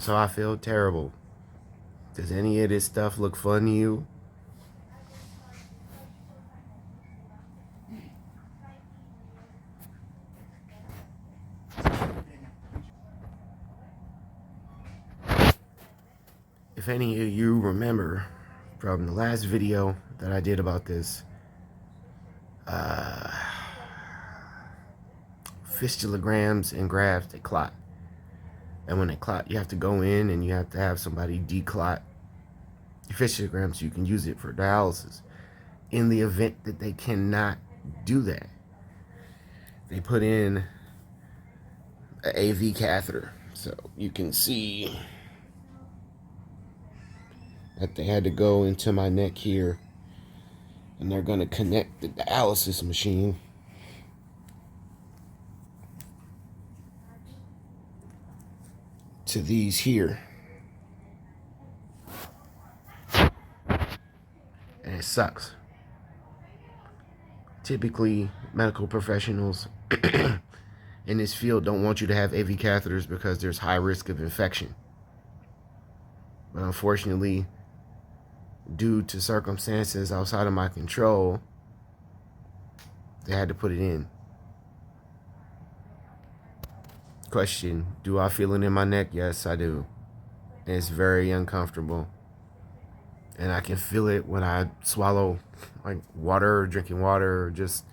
so I feel terrible. Does any of this stuff look fun to you? If any of you remember from the last video that I did about this, fistulagrams and grafts, they clot. And when they clot, you have to go in and you have to have somebody declot your fistulagram so you can use it for dialysis. In the event that they cannot do that, they put in an AV catheter. So you can see that they had to go into my neck here, and they're going to connect the dialysis machine to these here. And it sucks. Typically, medical professionals in this field don't want you to have AV catheters because there's high risk of infection. But unfortunately, due to circumstances outside of my control, they had to put it in. Question, do I feel it in my neck? Yes, I do. And it's very uncomfortable. And I can feel it when I swallow like water or drinking water or just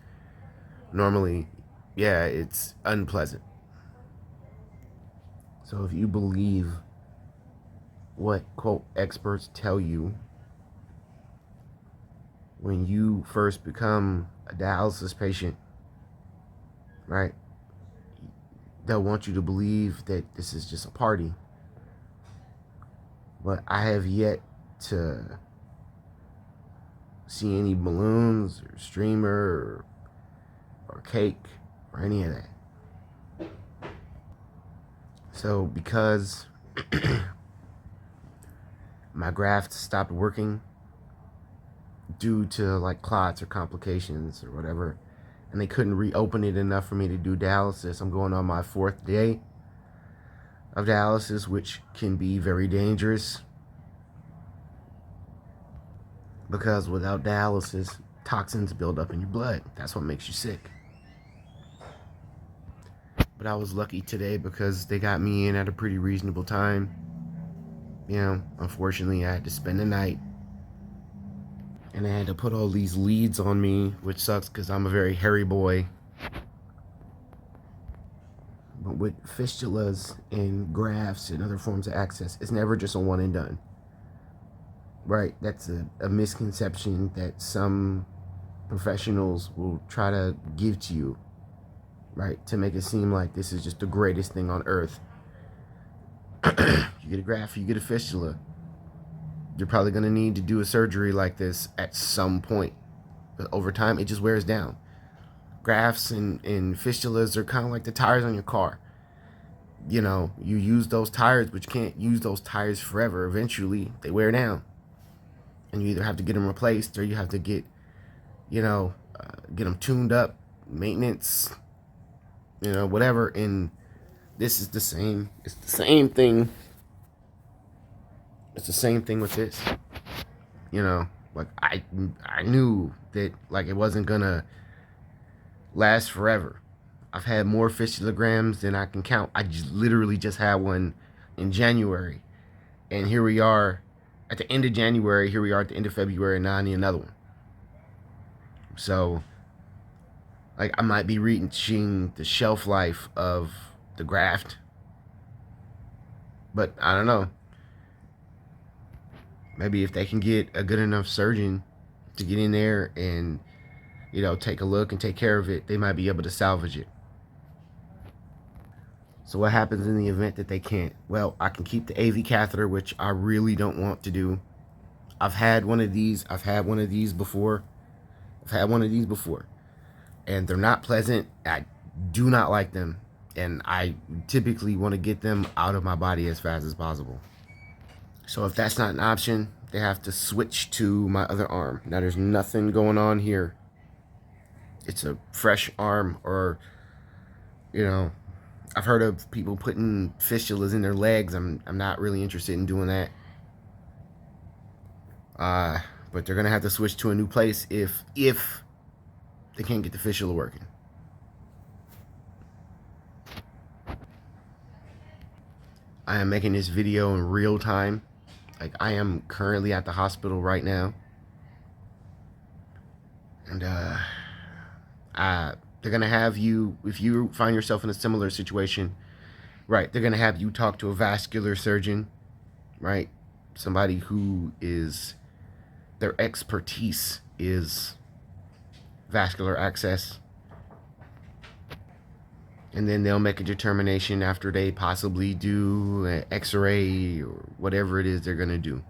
normally. Yeah, it's unpleasant. So if you believe what, quote, experts tell you, when you first become a dialysis patient, right, they'll want you to believe that this is just a party. But I have yet to see any balloons or streamer or cake or any of that. So because my graft stopped working due to like clots or complications or whatever, and they couldn't reopen it enough for me to do dialysis, I'm going on my 4th day of dialysis, which can be very dangerous because without dialysis, toxins build up in your blood. That's what makes you sick. But I was lucky today because they got me in at a pretty reasonable time. You know, unfortunately, I had to spend the night. And they had to put all these leads on me, which sucks because I'm a very hairy boy. But with fistulas and grafts and other forms of access, it's never just a one and done. Right? That's a misconception that some professionals will try to give to you, right? To make it seem like this is just the greatest thing on earth. You get a graft, you get a fistula. You're probably going to need to do a surgery like this at some point. But over time, it just wears down. Grafts and fistulas are kind of like the tires on your car. You know, you use those tires, but you can't use those tires forever. Eventually, they wear down. And you either have to get them replaced or you have to get, get them tuned up, maintenance, whatever. And this is the same. It's the same thing. It's the same thing with this. Like I knew that like it wasn't gonna last forever. I've had more fistulagrams than I can count. I literally just had one in January, and here we are at the end of January. Here we are at the end of February, and now I need another one. So, like, I might be reaching the shelf life of the graft, but I don't know. Maybe if they can get a good enough surgeon to get in there and, take a look and take care of it, they might be able to salvage it. So what happens in the event that they can't? Well, I can keep the AV catheter, which I really don't want to do. I've had one of these before. And they're not pleasant. I do not like them. And I typically want to get them out of my body as fast as possible. So if that's not an option, they have to switch to my other arm. Now there's nothing going on here. It's a fresh arm, or, I've heard of people putting fistulas in their legs. I'm not really interested in doing that. Uh, but they're gonna have to switch to a new place if they can't get the fistula working. I am making this video in real time. Like, I am currently at the hospital right now, and they're gonna have you, if you find yourself in a similar situation, right? They're gonna have you talk to a vascular surgeon, right? Somebody who is, their expertise is vascular access, and then they'll make a determination after they possibly do an X-ray or whatever it is they're gonna do.